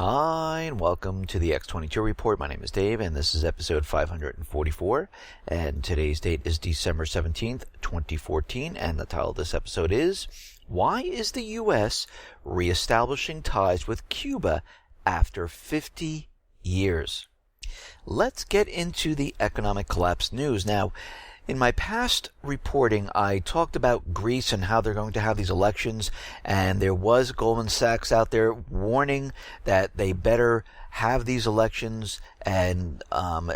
Hi, and welcome to the X22 Report. My name is Dave, and this is episode 544. And today's date is December 17th, 2014. And the title of this episode is, Why is the U.S. reestablishing ties with Cuba after 50 years? Let's get into the economic collapse news. Now, in my past reporting, I talked about Greece and how they're going to have these elections, and there was Goldman Sachs out there warning that they better have these elections and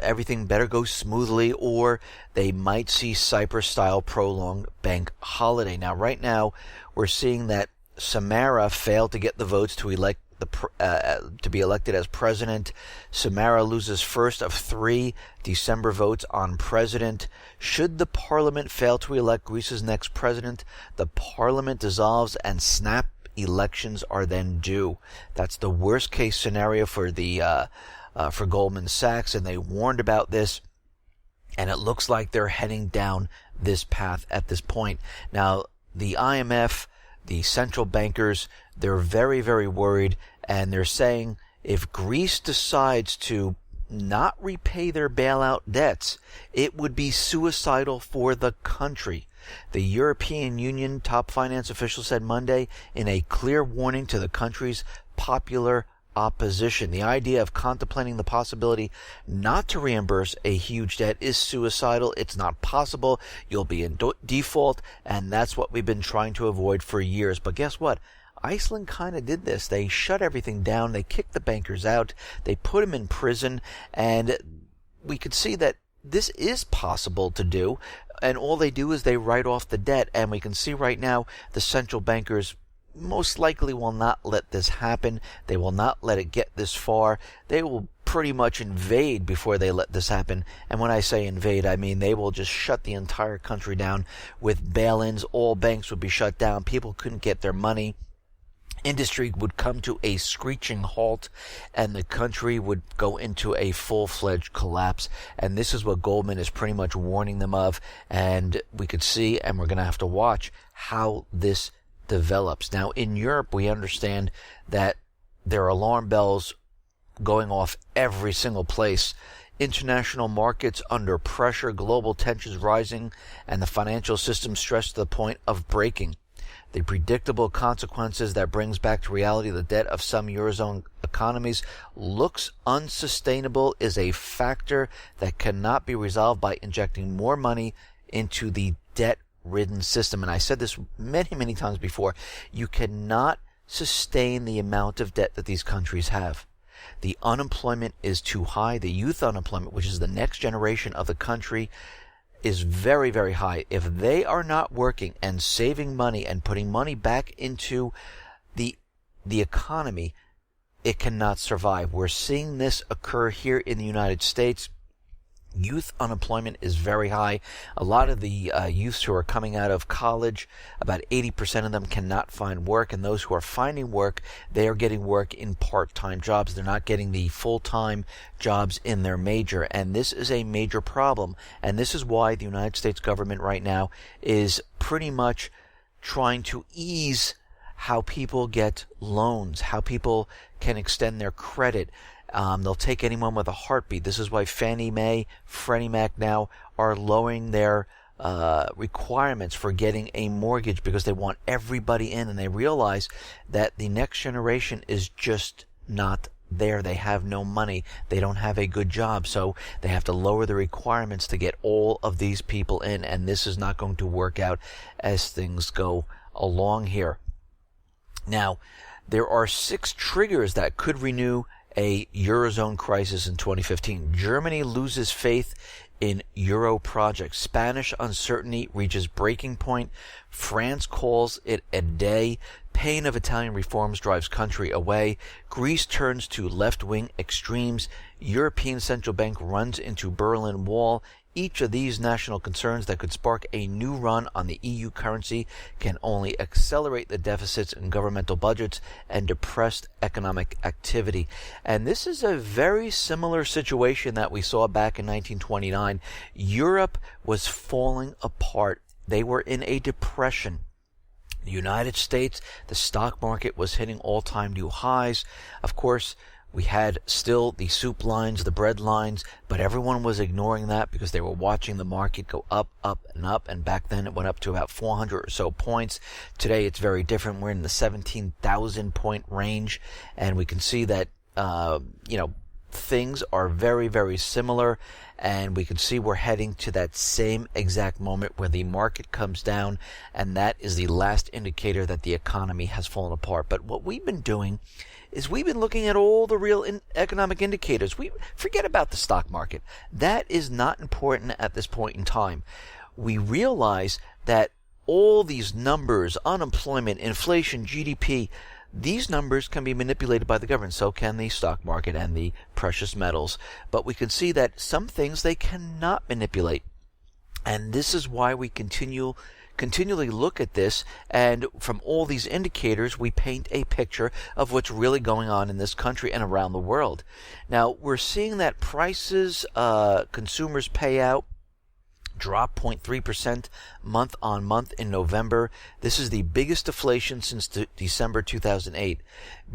everything better go smoothly, or they might see Cyprus-style prolonged bank holiday. Now, right now, we're seeing that Samara failed to get the votes to elect to be elected as president. Samara loses first of 3 December votes on president. Should the parliament fail to elect Greece's next president, the parliament dissolves and snap elections are then due. That's the worst case scenario for for Goldman Sachs, and they warned about this, and it looks like they're heading down this path at this point. Now, the IMF, the central bankers, they're very, very worried, and they're saying if Greece decides to not repay their bailout debts, it would be suicidal for the country. The European Union top finance official said Monday in a clear warning to the country's popular opposition. The idea of contemplating the possibility not to reimburse a huge debt is suicidal. It's not possible. You'll be in default, and that's what we've been trying to avoid for years. But guess what? Iceland kind of did this. They shut everything down. They kicked the bankers out. They put them in prison, and we could see that this is possible to do, and all they do is they write off the debt, and we can see right now the central bankers most likely will not let this happen. They will not let it get this far. They will pretty much invade before they let this happen. And when I say invade, I mean they will just shut the entire country down with bail-ins. All banks would be shut down. People couldn't get their money. Industry would come to a screeching halt, and the country would go into a full-fledged collapse. And this is what Goldman is pretty much warning them of. And we could see, and we're going to have to watch how this develops. Now, in Europe, we understand that there are alarm bells going off every single place. International markets under pressure, global tensions rising, and the financial system stressed to the point of breaking. The predictable consequences that brings back to reality the debt of some Eurozone economies looks unsustainable is a factor that cannot be resolved by injecting more money into the debt-ridden system. And I said this many, many times before. You cannot sustain the amount of debt that these countries have. The unemployment is too high. The youth unemployment, which is the next generation of the country, is very, very high. If they are not working and saving money and putting money back into the economy, it cannot survive. We're seeing this occur here in the United States. Youth unemployment is very high. A lot of the youths who are coming out of college, about 80% of them cannot find work, and those who are finding work, they are getting work in part-time jobs. They're not getting the full-time jobs in their major, and this is a major problem. And this is why the United States government right now is pretty much trying to ease how people get loans, how people can extend their credit. They'll take anyone with a heartbeat. This is why Fannie Mae, Freddie Mac now are lowering their requirements for getting a mortgage because they want everybody in, and they realize that the next generation is just not there. They have no money. They don't have a good job, so they have to lower the requirements to get all of these people in, and this is not going to work out as things go along here. Now, there are 6 triggers that could renew a Eurozone crisis in 2015. Germany loses faith in Euro projects. Spanish uncertainty reaches breaking point. France calls it a day. Pain of Italian reforms drives country away. Greece turns to left-wing extremes. European Central Bank runs into Berlin Wall. Each of these national concerns that could spark a new run on the EU currency can only accelerate the deficits in governmental budgets and depressed economic activity. And this is a very similar situation that we saw back in 1929. Europe was falling apart. They were in a depression. The United States, the stock market was hitting all-time new highs. Of course, We had still the soup lines, the bread lines, but everyone was ignoring that because they were watching the market go up, up, and up. And back then it went up to about 400 or so points. Today it's very different. We're in the 17,000 point range, and we can see that, things are very, very similar, and we can see we're heading to that same exact moment where the market comes down, and that is the last indicator that the economy has fallen apart. But what we've been doing is we've been looking at all the real economic indicators. We forget about the stock market. That is not important at this point in time. We realize that all these numbers, unemployment, inflation, GDP, these numbers can be manipulated by the government. So can the stock market and the precious metals. But we can see that some things they cannot manipulate. And this is why we continually look at this, and from all these indicators we paint a picture of what's really going on in this country and around the world. Now we're seeing that prices, consumers payout, drop 0.3% month on month in November. This is the biggest deflation since December 2008.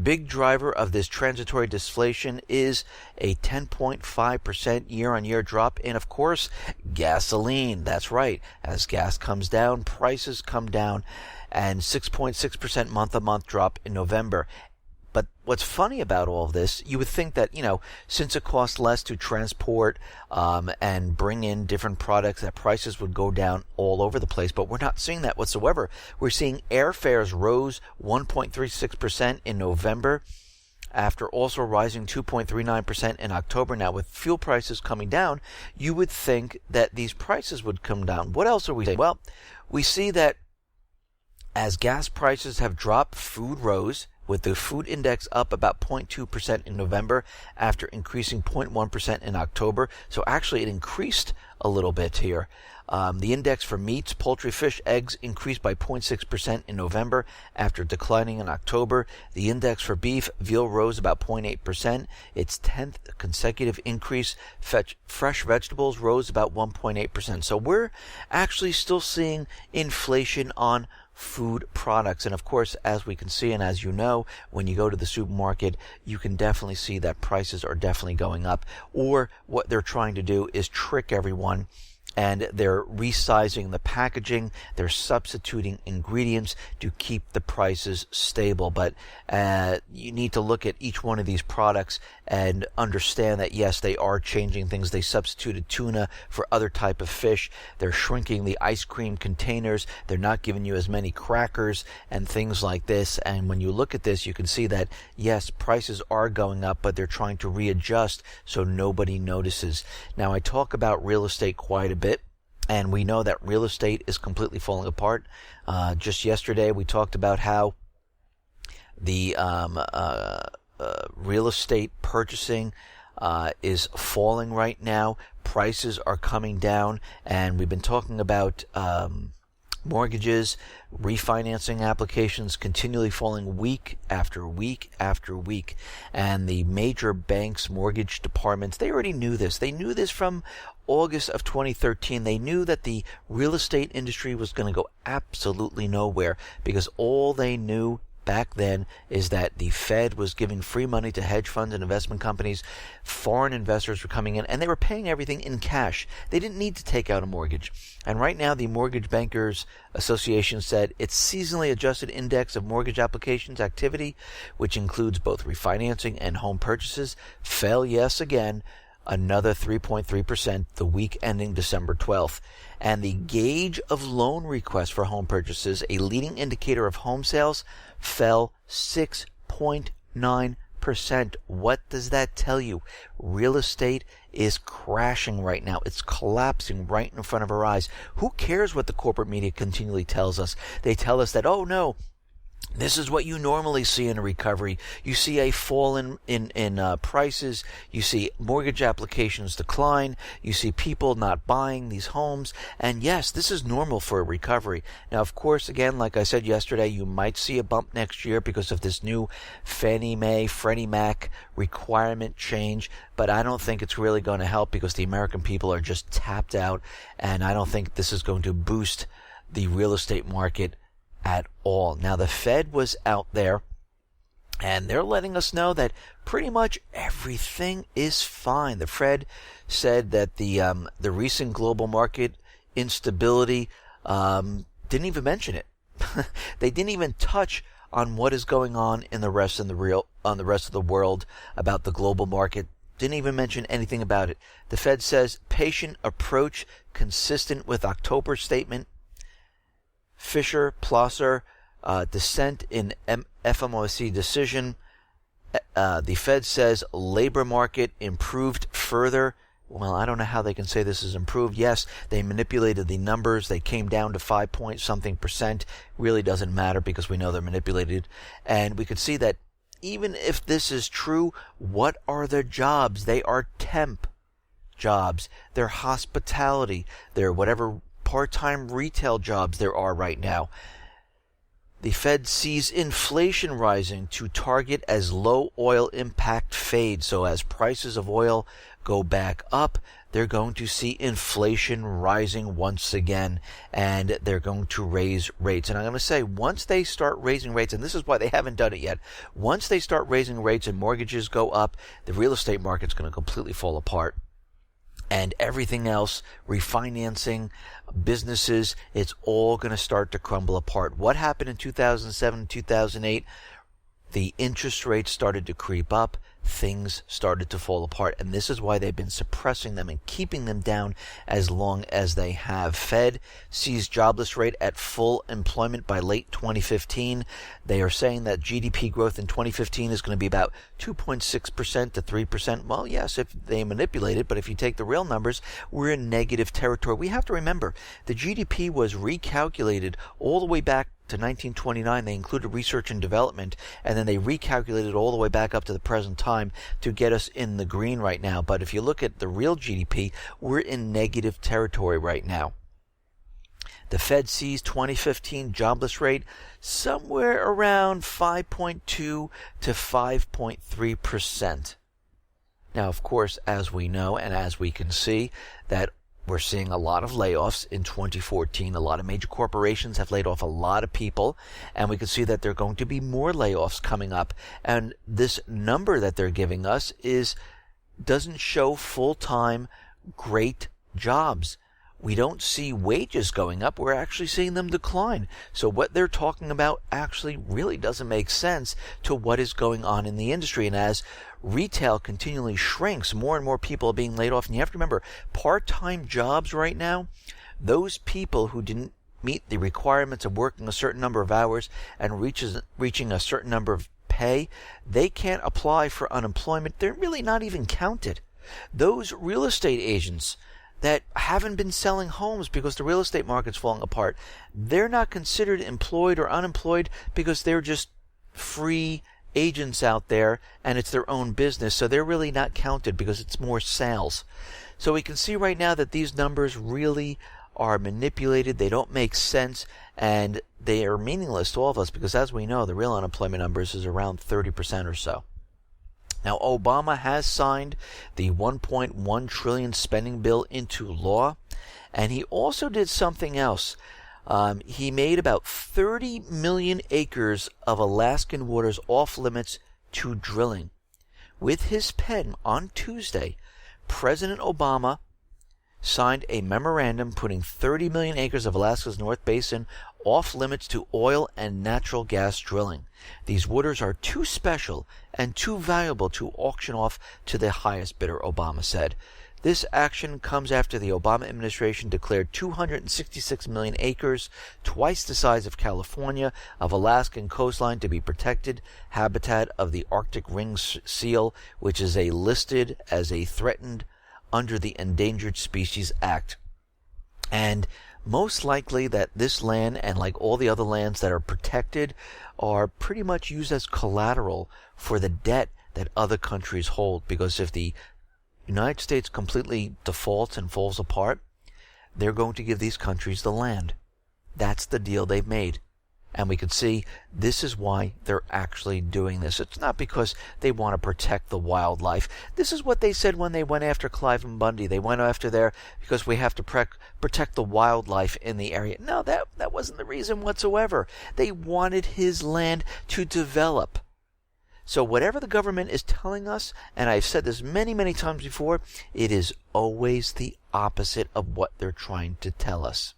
Big driver of this transitory deflation is a 10.5% year-on-year drop in, of course, gasoline. That's right. As gas comes down, prices come down, and 6.6% month-on-month drop in November. But what's funny about all of this, you would think that, since it costs less to transport and bring in different products, that prices would go down all over the place. But we're not seeing that whatsoever. We're seeing airfares rose 1.36% in November, after also rising 2.39% in October. Now, with fuel prices coming down, you would think that these prices would come down. What else are we seeing? Well, we see that as gas prices have dropped, food rose, with the food index up about 0.2% in November after increasing 0.1% in October. So actually it increased a little bit here. The index for meats, poultry, fish, eggs increased by 0.6% in November after declining in October. The index for beef, veal rose about 0.8%, its 10th consecutive increase. Fresh vegetables rose about 1.8%. So we're actually still seeing inflation on food products. And of course, as we can see, and as you know, when you go to the supermarket, you can definitely see that prices are definitely going up. Or what they're trying to do is trick everyone, and they're resizing the packaging, they're substituting ingredients to keep the prices stable. But you need to look at each one of these products and understand that yes, they are changing things. They substituted tuna for other type of fish. They're shrinking the ice cream containers. They're not giving you as many crackers and things like this. And when you look at this, you can see that yes, prices are going up, but they're trying to readjust so nobody notices. Now, I talk about real estate quite a bit, and we know that real estate is completely falling apart. Just yesterday, we talked about how the real estate purchasing is falling right now. Prices are coming down, and we've been talking about mortgages, refinancing applications continually falling week after week after week. And the major banks' mortgage departments, they already knew this. They knew this from August of 2013. They knew that the real estate industry was going to go absolutely nowhere, because all they knew back then is that the Fed was giving free money to hedge funds and investment companies. Foreign investors were coming in, and they were paying everything in cash. They didn't need to take out a mortgage. And right now, the Mortgage Bankers Association said its seasonally adjusted index of mortgage applications activity, which includes both refinancing and home purchases, fell yes again, another 3.3% the week ending December 12th. And the gauge of loan requests for home purchases, a leading indicator of home sales, fell 6.9%. What does that tell you? Real estate is crashing right now. It's collapsing right in front of our eyes. Who cares what the corporate media continually tells us? They tell us that, oh no, this is what you normally see in a recovery. You see a fall in prices. You see mortgage applications decline. You see people not buying these homes. And yes, this is normal for a recovery. Now, of course, again, like I said yesterday, you might see a bump next year because of this new Fannie Mae, Freddie Mac requirement change. But I don't think it's really going to help, because the American people are just tapped out. And I don't think this is going to boost the real estate market at all. Now, the Fed was out there And they're letting us know that pretty much everything is fine. The Fed said that the recent global market instability didn't even mention it. They didn't even touch on what is going on in the rest of the world about the global market. Didn't even mention anything about it. The Fed says patient approach consistent with October statement. Fisher, Plosser, dissent in FOMC decision. The Fed says labor market improved further. Well, I don't know how they can say this is improved. Yes, they manipulated the numbers. They came down to 5 point something percent. Really doesn't matter because we know they're manipulated. And we could see that even if this is true, what are their jobs? They are temp jobs. They're hospitality. They're whatever part-time retail jobs there are right now. The Fed sees inflation rising to target as low oil impact fades. So as prices of oil go back up, they're going to see inflation rising once again, and they're going to raise rates. And I'm going to say, once they start raising rates, and this is why they haven't done it yet, once they start raising rates and mortgages go up, the real estate market's going to completely fall apart. And everything else, refinancing, businesses, it's all going to start to crumble apart. What happened in 2007, 2008? The interest rates started to creep up. Things started to fall apart. And this is why they've been suppressing them and keeping them down as long as they have. Fed sees jobless rate at full employment by late 2015. They are saying that GDP growth in 2015 is going to be about 2.6% to 3%. Well, yes, if they manipulate it, but if you take the real numbers, we're in negative territory. We have to remember the GDP was recalculated all the way back to 1929. They included research and development, and then they recalculated all the way back up to the present time to get us in the green right now. But if you look at the real GDP, we're in negative territory right now. The Fed sees 2015 jobless rate somewhere around 5.2 to 5.3%. Now, of course, as we know and as we can see, that we're seeing a lot of layoffs in 2014. A lot of major corporations have laid off a lot of people, and we can see that there are going to be more layoffs coming up. And this number that they're giving us doesn't show full-time great jobs. We don't see wages going up. We're actually seeing them decline. So what they're talking about actually really doesn't make sense to what is going on in the industry. And as retail continually shrinks, more and more people are being laid off. And you have to remember, part-time jobs right now, those people who didn't meet the requirements of working a certain number of hours and reaching a certain number of pay, they can't apply for unemployment. They're really not even counted. Those real estate agents that haven't been selling homes because the real estate market's falling apart, they're not considered employed or unemployed because they're just free agents out there and it's their own business. So they're really not counted because it's more sales. So we can see right now that these numbers really are manipulated. They don't make sense, and they are meaningless to all of us because, as we know, the real unemployment numbers is around 30% or so. Now, Obama has signed the $1.1 trillion spending bill into law, and he also did something else. He made about 30 million acres of Alaskan waters off limits to drilling. With his pen on Tuesday, President Obama signed a memorandum putting 30 million acres of Alaska's North Basin off limits to oil and natural gas drilling. These waters are too special and too valuable to auction off to the highest bidder, Obama said. This action comes after the Obama administration declared 266 million acres, twice the size of California, of Alaskan coastline to be protected habitat of the Arctic ringed seal, which is listed as a threatened under the Endangered Species Act. And most likely that this land, and like all the other lands that are protected, are pretty much used as collateral for the debt that other countries hold. Because if the United States completely defaults and falls apart, they're going to give these countries the land. That's the deal they've made. And we can see this is why they're actually doing this. It's not because they want to protect the wildlife. This is what they said when they went after Clive and Bundy. They went after there because we have to protect the wildlife in the area. No, that wasn't the reason whatsoever. They wanted his land to develop. So whatever the government is telling us, and I've said this many, many times before, it is always the opposite of what they're trying to tell us.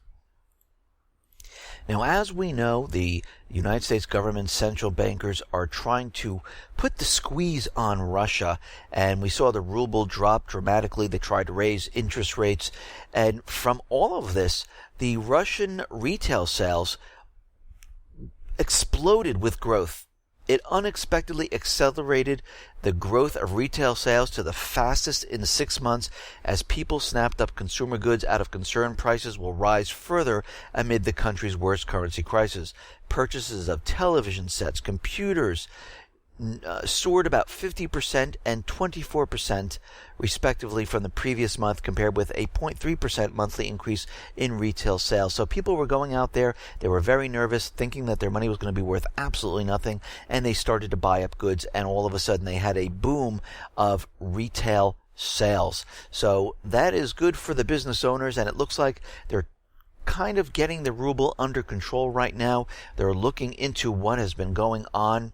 Now, as we know, the United States government's central bankers are trying to put the squeeze on Russia, and we saw the ruble drop dramatically. They tried to raise interest rates, and from all of this, the Russian retail sales exploded with growth. It unexpectedly accelerated the growth of retail sales to the fastest in 6 months as people snapped up consumer goods out of concern prices will rise further amid the country's worst currency crisis. Purchases of television sets, computers, soared about 50% and 24% respectively from the previous month, compared with a 0.3% monthly increase in retail sales. So people were going out there, they were very nervous, thinking that their money was going to be worth absolutely nothing, and they started to buy up goods, and all of a sudden they had a boom of retail sales. So that is good for the business owners, and it looks like they're kind of getting the ruble under control right now. They're looking into what has been going on,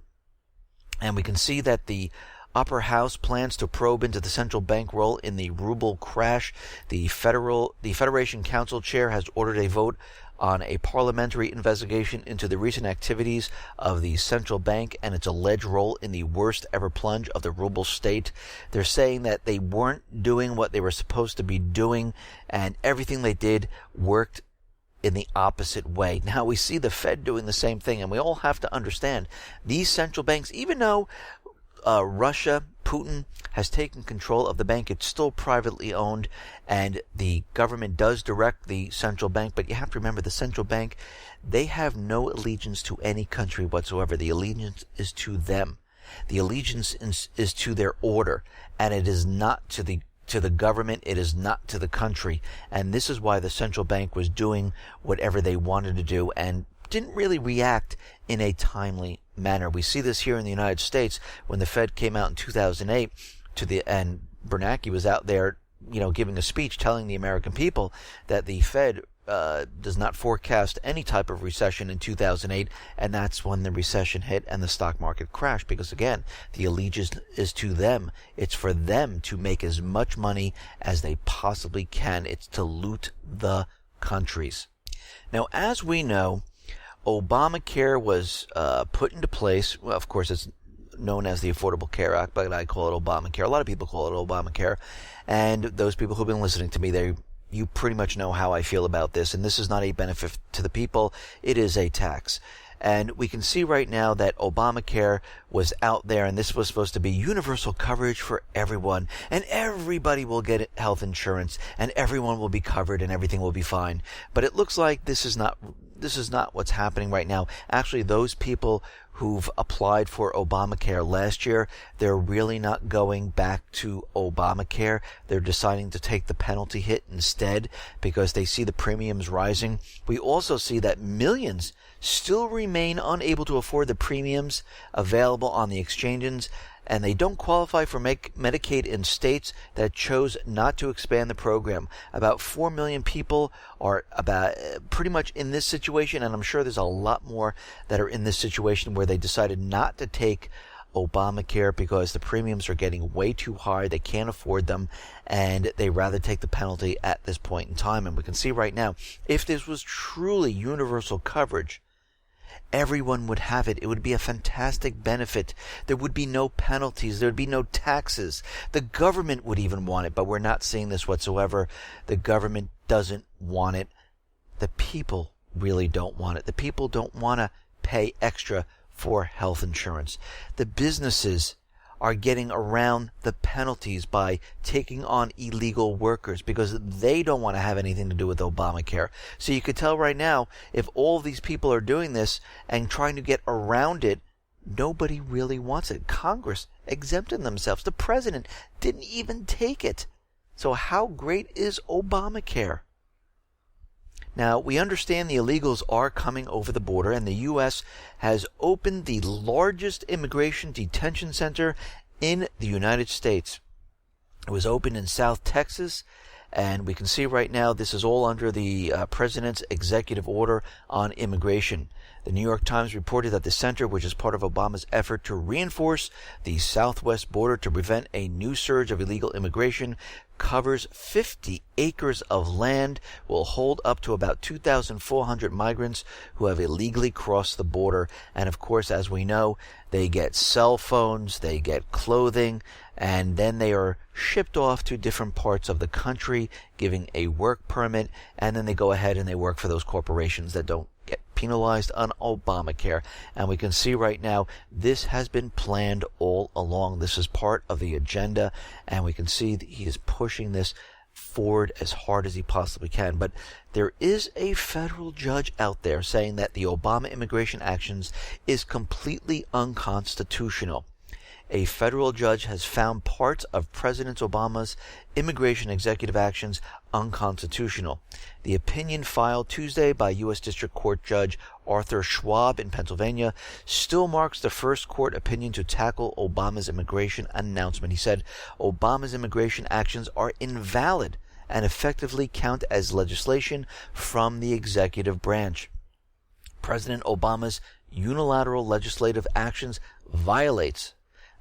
and we can see that the upper house plans to probe into the central bank role in the ruble crash. The Federation Council chair has ordered a vote on a parliamentary investigation into the recent activities of the central bank and its alleged role in the worst ever plunge of the ruble state. They're saying that they weren't doing what they were supposed to be doing, and everything they did worked in the opposite way. Now we see the Fed doing the same thing, and we all have to understand these central banks, even though Russia, Putin, has taken control of the bank, it's still privately owned, and the government does direct the central bank, but you have to remember the central bank, they have no allegiance to any country whatsoever. The allegiance is to them. The allegiance is to their order, and it is not to the government, it is not to the country. And this is why the central bank was doing whatever they wanted to do and didn't really react in a timely manner. We see this here in the United States when the Fed came out in 2008 and Bernanke was out there, giving a speech telling the American people that the Fed does not forecast any type of recession in 2008, and that's when the recession hit and the stock market crashed, because again, the allegiance is to them. It's for them to make as much money as they possibly can. It's to loot the countries. Now, as we know, Obamacare was put into place. Well, of course, it's known as the Affordable Care Act, but I call it Obamacare. A lot of people call it Obamacare, and those people who've been listening to me, you pretty much know how I feel about this, and this is not a benefit to the people, it is a tax. And we can see right now that Obamacare was out there, and this was supposed to be universal coverage for everyone, and everybody will get health insurance, and everyone will be covered, and everything will be fine. But it looks like this is not what's happening right now. Actually, those people who've applied for Obamacare last year, they're really not going back to Obamacare. They're deciding to take the penalty hit instead because they see the premiums rising. We also see that millions still remain unable to afford the premiums available on the exchanges, and they don't qualify for Medicaid in states that chose not to expand the program. About 4 million people are pretty much in this situation, and I'm sure there's a lot more that are in this situation where they decided not to take Obamacare because the premiums are getting way too high, they can't afford them, and they rather take the penalty at this point in time. And we can see right now, if this was truly universal coverage, everyone would have it. It would be a fantastic benefit. There would be no penalties. There would be no taxes. The government would even want it, but we're not seeing this whatsoever. The government doesn't want it. The people really don't want it. The people don't want to pay extra for health insurance. The businesses are getting around the penalties by taking on illegal workers because they don't want to have anything to do with Obamacare. So you could tell right now, if all these people are doing this and trying to get around it, nobody really wants it. Congress exempted themselves. The president didn't even take it. So how great is Obamacare? Now, we understand the illegals are coming over the border, and the U.S. has opened the largest immigration detention center in the United States. It was opened in South Texas, and we can see right now this is all under the president's executive order on immigration. The New York Times reported that the center, which is part of Obama's effort to reinforce the southwest border to prevent a new surge of illegal immigration, covers 50 acres of land, will hold up to about 2,400 migrants who have illegally crossed the border. And of course, as we know, they get cell phones, they get clothing, and then they are shipped off to different parts of the country, giving a work permit, and then they go ahead and they work for those corporations that don't get penalized on Obamacare. And we can see right now this has been planned all along. This is part of the agenda, and we can see that he is pushing this forward as hard as he possibly can. But there is a federal judge out there saying that the Obama immigration actions is completely unconstitutional. A federal judge has found parts of President Obama's immigration executive actions unconstitutional. The opinion filed Tuesday by U.S. District Court Judge Arthur Schwab in Pennsylvania still marks the first court opinion to tackle Obama's immigration announcement. He said Obama's immigration actions are invalid and effectively count as legislation from the executive branch. President Obama's unilateral legislative actions violates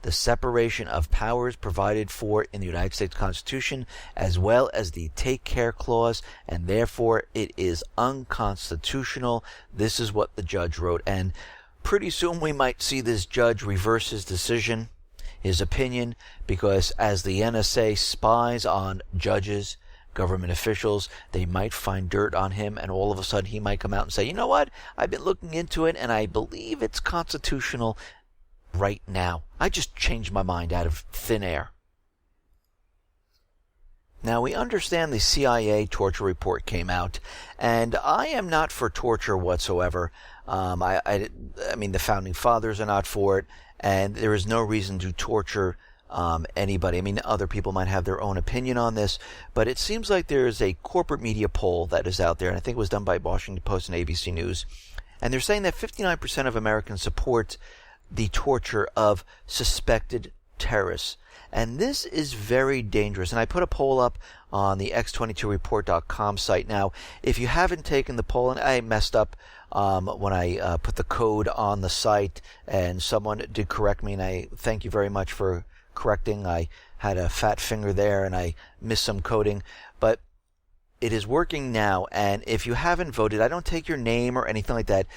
the separation of powers provided for in the United States Constitution, as well as the Take Care Clause, and therefore it is unconstitutional. This is what the judge wrote, and pretty soon we might see this judge reverse his decision, his opinion, because as the NSA spies on judges, government officials, they might find dirt on him, and all of a sudden he might come out and say, you know what, I've been looking into it, and I believe it's constitutional right now. I just changed my mind out of thin air. Now, we understand the CIA torture report came out, and I am not for torture whatsoever. I mean, the founding fathers are not for it, and there is no reason to torture anybody. I mean, other people might have their own opinion on this, but it seems like there is a corporate media poll that is out there, and I think it was done by Washington Post and ABC News, and they're saying that 59% of Americans support the torture of suspected terrorists. And this is very dangerous. And I put a poll up on the X22Report.com site. Now, if you haven't taken the poll, and I messed up when I put the code on the site, and someone did correct me, and I thank you very much for correcting. I had a fat finger there, and I missed some coding. But it is working now, and if you haven't voted, I don't take your name or anything like that.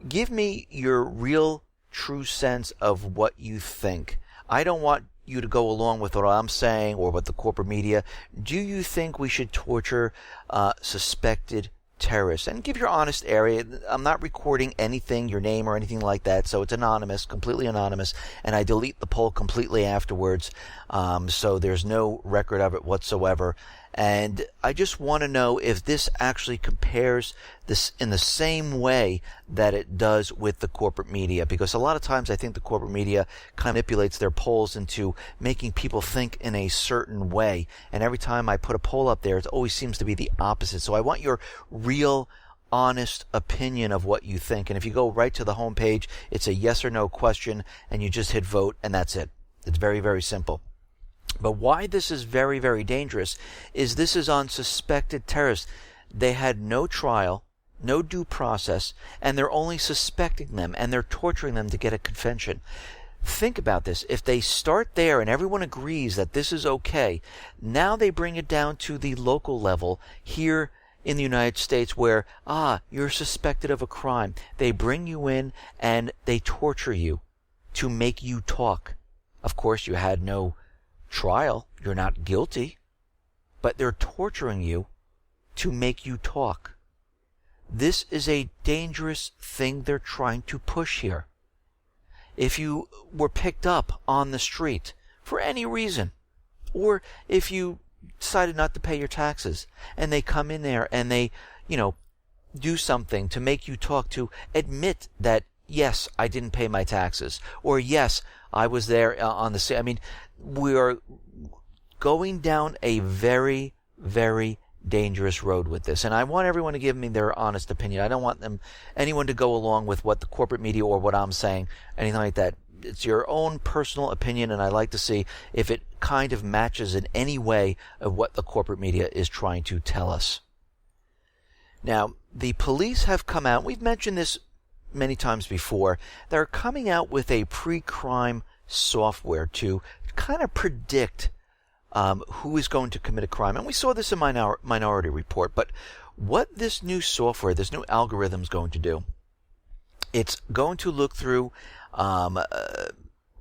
Give me your real true sense of what you think. I don't want you to go along with what I'm saying or with the corporate media. Do you think we should torture suspected terrorists? And give your honest area. I'm not recording anything, your name or anything like that, so it's anonymous, completely anonymous, and I delete the poll completely afterwards, so there's no record of it whatsoever. And I just want to know if this actually compares this in the same way that it does with the corporate media, because a lot of times I think the corporate media kind of manipulates their polls into making people think in a certain way, and every time I put a poll up there, it always seems to be the opposite. So I want your real honest opinion of what you think, and if you go right to the homepage, it's a yes or no question, and you just hit vote, and that's it. It's very, very simple. But why this is very, very dangerous is this is on suspected terrorists. They had no trial, no due process, and they're only suspecting them, and they're torturing them to get a confession. Think about this. If they start there and everyone agrees that this is okay, now they bring it down to the local level here in the United States where, you're suspected of a crime. They bring you in and they torture you to make you talk. Of course, you had no trial, you're not guilty, but they're torturing you to make you talk. This is a dangerous thing they're trying to push here. If you were picked up on the street for any reason, or if you decided not to pay your taxes, and they come in there and they, do something to make you talk, to admit that, yes, I didn't pay my taxes, or yes, I was there on the scene. I mean, we are going down a very, very dangerous road with this, and I want everyone to give me their honest opinion. I don't want anyone to go along with what the corporate media or what I'm saying, anything like that. It's your own personal opinion, and I like to see if it kind of matches in any way of what the corporate media is trying to tell us. Now, the police have come out. We've mentioned this many times before, they're coming out with a pre-crime software to kind of predict who is going to commit a crime. And we saw this in Minority Report. But what this new software, this new algorithm is going to do, it's going to look through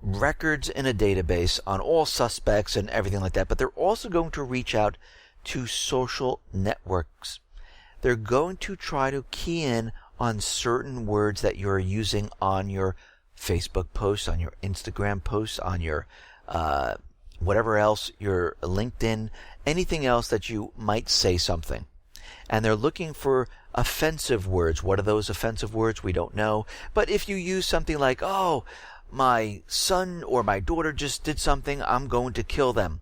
records in a database on all suspects and everything like that. But they're also going to reach out to social networks. They're going to try to key in on certain words that you're using on your Facebook posts, on your Instagram posts, on your whatever else, your LinkedIn, anything else that you might say something. And they're looking for offensive words. What are those offensive words? We don't know. But if you use something like, oh, my son or my daughter just did something, I'm going to kill them.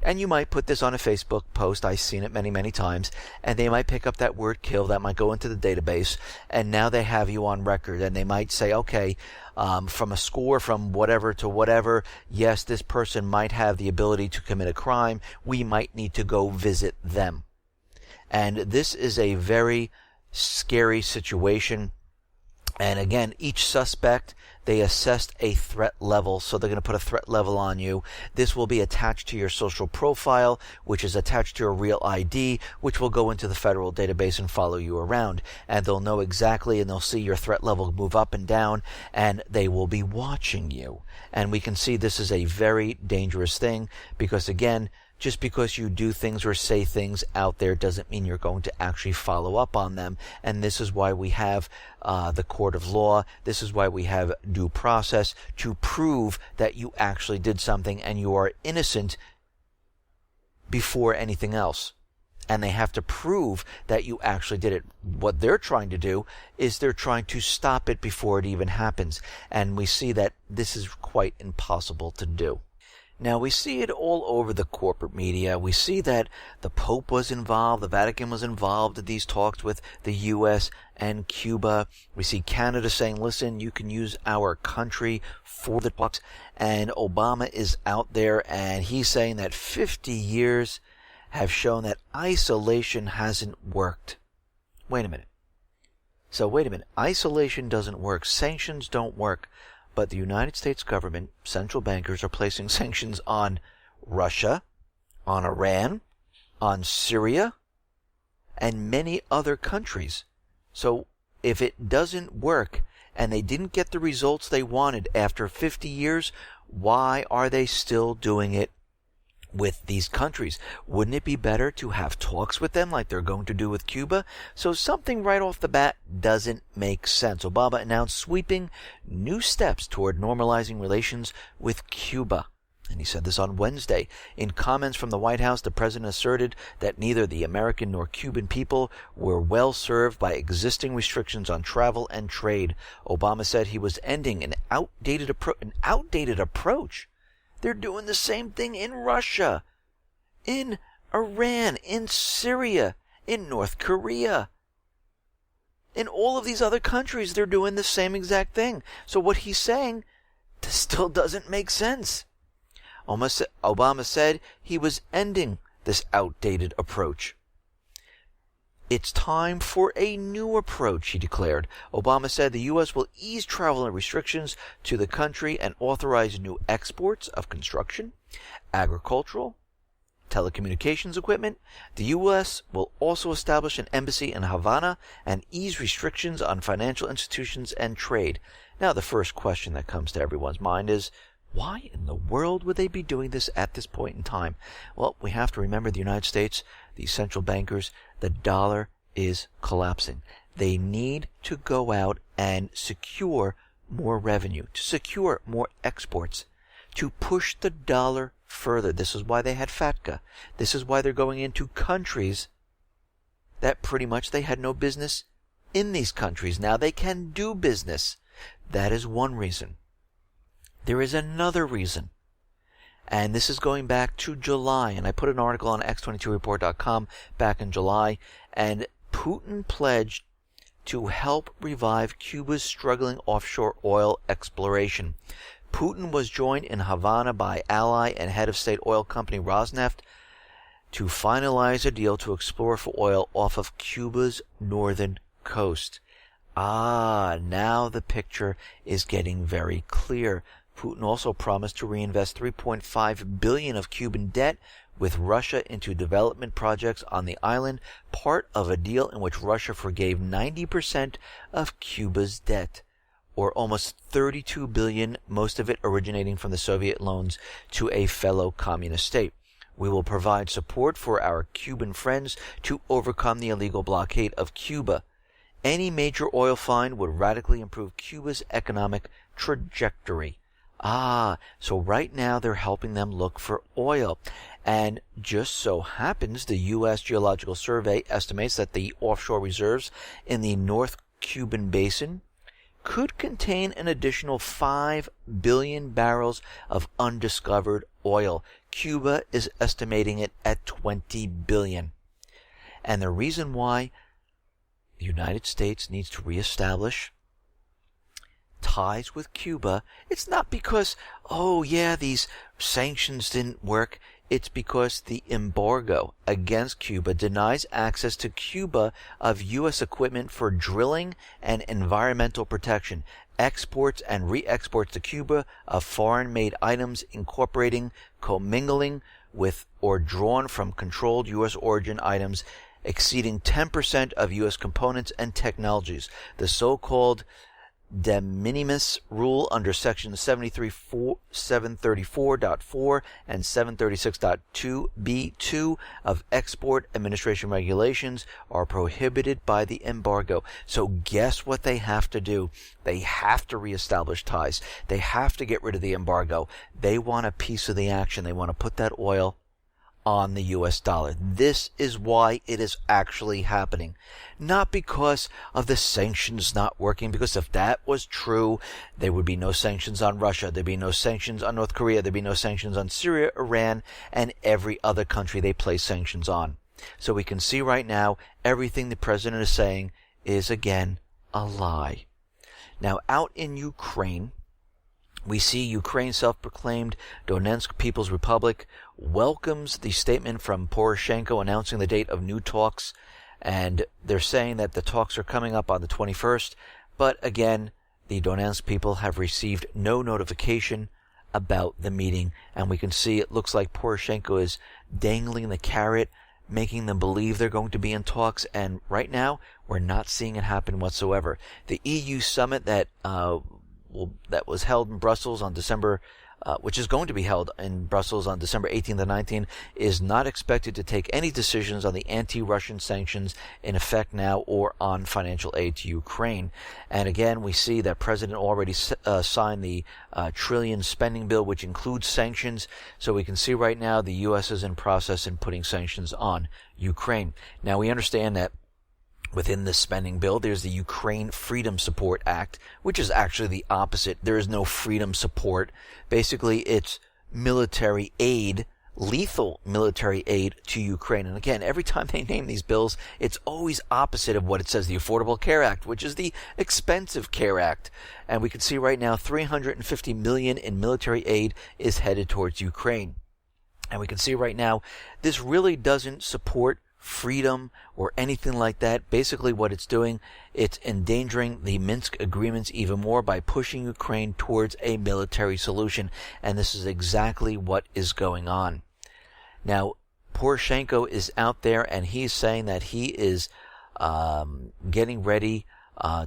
And you might put this on a Facebook post. I've seen it many, many times. And they might pick up that word kill. That might go into the database. And now they have you on record. And they might say, okay, from a score from whatever to whatever, yes, this person might have the ability to commit a crime. We might need to go visit them. And this is a very scary situation. And again, each suspect, they assessed a threat level, so they're going to put a threat level on you. This will be attached to your social profile, which is attached to your real ID, which will go into the federal database and follow you around. And they'll know exactly, and they'll see your threat level move up and down, and they will be watching you. And we can see this is a very dangerous thing, because again, just because you do things or say things out there doesn't mean you're going to actually follow up on them. And this is why we have the court of law. This is why we have due process to prove that you actually did something and you are innocent before anything else. And they have to prove that you actually did it. What they're trying to do is they're trying to stop it before it even happens. And we see that this is quite impossible to do. Now, we see it all over the corporate media. We see that the Pope was involved, the Vatican was involved in these talks with the U.S. and Cuba. We see Canada saying, listen, you can use our country for the talks. And Obama is out there, and he's saying that 50 years have shown that isolation hasn't worked. Wait a minute. Isolation doesn't work. Sanctions don't work. But the United States government, central bankers, are placing sanctions on Russia, on Iran, on Syria, and many other countries. So if it doesn't work and they didn't get the results they wanted after 50 years, why are they still doing it with these countries? Wouldn't it be better to have talks with them like they're going to do with Cuba? So something right off the bat doesn't make sense. Obama announced sweeping new steps toward normalizing relations with Cuba. And he said this on Wednesday. In comments from the White House, the president asserted that neither the American nor Cuban people were well served by existing restrictions on travel and trade. Obama said he was ending an outdated approach. They're doing the same thing in Russia, in Iran, in Syria, in North Korea. In all of these other countries, they're doing the same exact thing. So what he's saying still doesn't make sense. Obama said he was ending this outdated approach. It's time for a new approach, he declared. Obama said the U.S. will ease travel and restrictions to the country and authorize new exports of construction, agricultural, telecommunications equipment. The U.S. will also establish an embassy in Havana and ease restrictions on financial institutions and trade. Now, the first question that comes to everyone's mind is, why in the world would they be doing this at this point in time? Well, we have to remember the United States, these central bankers, the dollar is collapsing. They need to go out and secure more revenue, to secure more exports, to push the dollar further. This is why they had FATCA. This is why they're going into countries that pretty much they had no business in these countries. Now they can do business. That is one reason. There is another reason, and this is going back to July, and I put an article on X22Report.com back in July, and Putin pledged to help revive Cuba's struggling offshore oil exploration. Putin was joined in Havana by ally and head of state oil company Rosneft to finalize a deal to explore for oil off of Cuba's northern coast. Now the picture is getting very clear. Putin also promised to reinvest $3.5 billion of Cuban debt with Russia into development projects on the island, part of a deal in which Russia forgave 90% of Cuba's debt, or almost $32 billion, most of it originating from the Soviet loans to a fellow communist state. We will provide support for our Cuban friends to overcome the illegal blockade of Cuba. Any major oil find would radically improve Cuba's economic trajectory. So right now they're helping them look for oil. And just so happens the U.S. Geological Survey estimates that the offshore reserves in the North Cuban Basin could contain an additional 5 billion barrels of undiscovered oil. Cuba is estimating it at 20 billion. And the reason why the United States needs to reestablish ties with Cuba, it's not because, these sanctions didn't work. It's because the embargo against Cuba denies access to Cuba of U.S. equipment for drilling and environmental protection, exports and re-exports to Cuba of foreign-made items incorporating, commingling with, or drawn from controlled U.S. origin items exceeding 10% of U.S. components and technologies. The so-called de minimis rule under Section 734.4 and 736.2b2 of Export Administration Regulations are prohibited by the embargo. So guess what they have to do? They have to reestablish ties. They have to get rid of the embargo. They want a piece of the action. They want to put that oil on the US dollar. This is why it is actually happening. Not because of the sanctions not working, because if that was true, there would be no sanctions on Russia, there'd be no sanctions on North Korea, there'd be no sanctions on Syria, Iran, and every other country they place sanctions on. So we can see right now, everything the president is saying is again a lie. Now out in Ukraine, we see Ukraine's self-proclaimed Donetsk People's Republic welcomes the statement from Poroshenko announcing the date of new talks, and they're saying that the talks are coming up on the 21st, but again, the Donetsk people have received no notification about the meeting, and we can see it looks like Poroshenko is dangling the carrot, making them believe they're going to be in talks, and right now, we're not seeing it happen whatsoever. The EU summit that was held in Brussels on which is going to be held in Brussels on December 18th and 19th, is not expected to take any decisions on the anti-Russian sanctions in effect now or on financial aid to Ukraine. And again, we see that President already signed the trillion spending bill, which includes sanctions. So we can see right now the U.S. is in process in putting sanctions on Ukraine. Now we understand that within this spending bill, there's the Ukraine Freedom Support Act, which is actually the opposite. There is no freedom support. Basically, it's military aid, lethal military aid to Ukraine. And again, every time they name these bills, it's always opposite of what it says, the Affordable Care Act, which is the expensive Care Act. And we can see right now $350 million in military aid is headed towards Ukraine. And we can see right now, this really doesn't support freedom or anything like that. Basically what it's doing, it's endangering the Minsk agreements even more by pushing Ukraine towards a military solution. And this is exactly what is going on. Now, Poroshenko is out there and he's saying that he is getting ready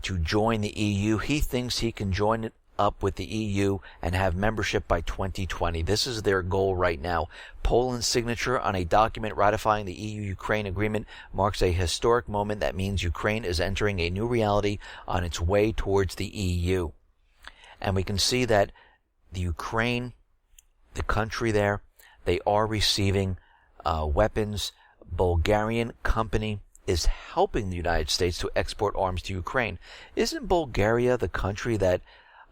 to join the EU. He thinks he can join it up with the EU and have membership by 2020. This is their goal right now. Poland's signature on a document ratifying the EU-Ukraine agreement marks a historic moment that means Ukraine is entering a new reality on its way towards the EU. And we can see that the Ukraine, the country there, they are receiving weapons. Bulgarian company is helping the United States to export arms to Ukraine. Isn't Bulgaria the country that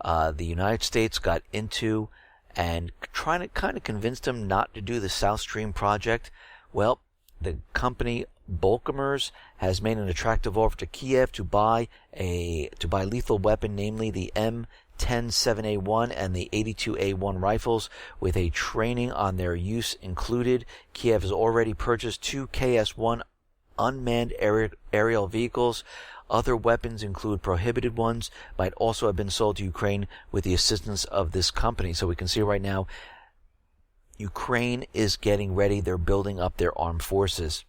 the United States got into and trying to kind of convince them not to do the South Stream project? Well, the company Bulkamers has made an attractive offer to Kiev to buy lethal weapon, namely the M107A1 and the 82A1 rifles, with a training on their use included. Kiev has already purchased 2 KS-1 unmanned aerial vehicles Other weapons include prohibited ones, might also have been sold to Ukraine with the assistance of this company. So we can see right now, Ukraine is getting ready. They're building up their armed forces.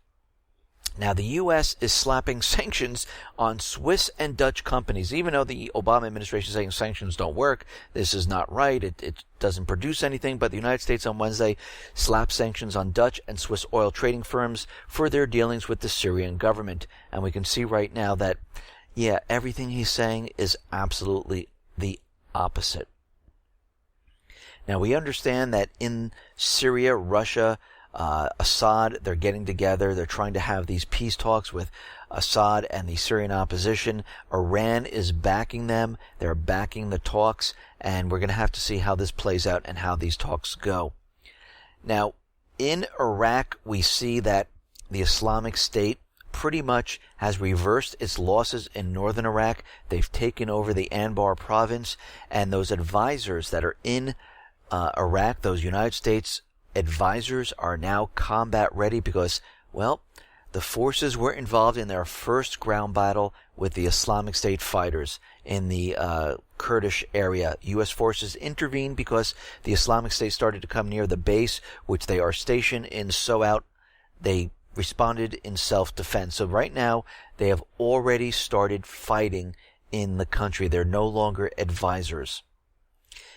Now, the U.S. is slapping sanctions on Swiss and Dutch companies. Even though the Obama administration is saying sanctions don't work, this is not right, it doesn't produce anything, but the United States on Wednesday slapped sanctions on Dutch and Swiss oil trading firms for their dealings with the Syrian government. And we can see right now that, yeah, everything he's saying is absolutely the opposite. Now, we understand that in Syria, Russia, Assad, they're getting together. They're trying to have these peace talks with Assad and the Syrian opposition. Iran is backing them. They're backing the talks, and we're going to have to see how this plays out and how these talks go. Now, in Iraq, we see that the Islamic State pretty much has reversed its losses in northern Iraq. They've taken over the Anbar province, and those advisors that are in Iraq, those United States advisors, are now combat ready because, well, the forces were involved in their first ground battle with the Islamic State fighters in the Kurdish area. U.S. forces intervened because the Islamic State started to come near the base, which they are stationed in Sout. They responded in self-defense. So right now, they have already started fighting in the country. They're no longer advisors.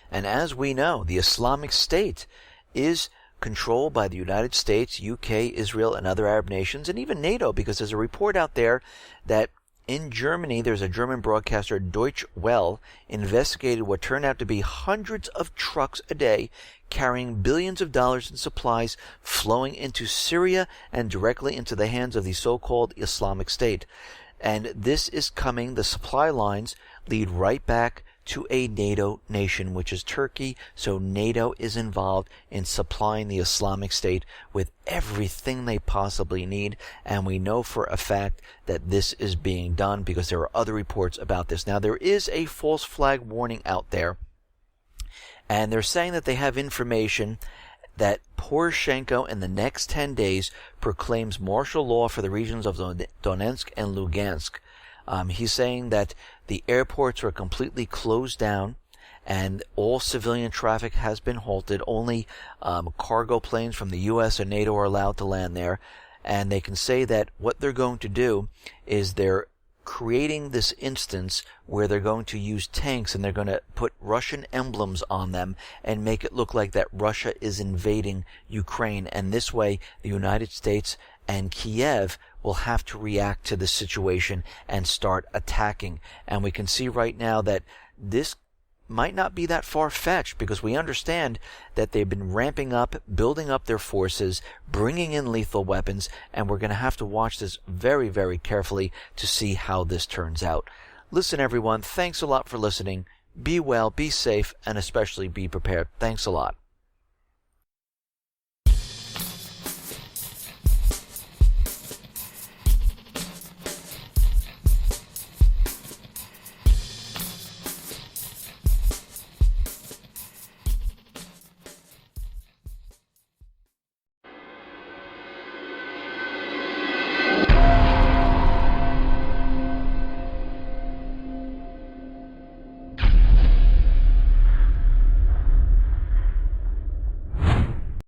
And as we know, the Islamic State is controlled by the United States, UK, Israel, and other Arab nations, and even NATO, because there's a report out there that in Germany, there's a German broadcaster, Deutsche Welle, investigated what turned out to be hundreds of trucks a day carrying billions of dollars in supplies flowing into Syria and directly into the hands of the so-called Islamic State. And this is coming, the supply lines lead right back to a NATO nation, which is Turkey. So NATO is involved in supplying the Islamic State with everything they possibly need. And we know for a fact that this is being done because there are other reports about this. Now, there is a false flag warning out there. And they're saying that they have information that Poroshenko in the next 10 days proclaims martial law for the regions of Donetsk and Lugansk. He's saying that the airports are completely closed down and all civilian traffic has been halted. Only cargo planes from the U.S. and NATO are allowed to land there. And they can say that what they're going to do is they're creating this instance where they're going to use tanks and they're going to put Russian emblems on them and make it look like that Russia is invading Ukraine. And this way, the United States and Kiev will have to react to the situation and start attacking. And we can see right now that this might not be that far-fetched because we understand that they've been ramping up, building up their forces, bringing in lethal weapons, and we're going to have to watch this very, very carefully to see how this turns out. Listen, everyone, thanks a lot for listening. Be well, be safe, and especially be prepared. Thanks a lot.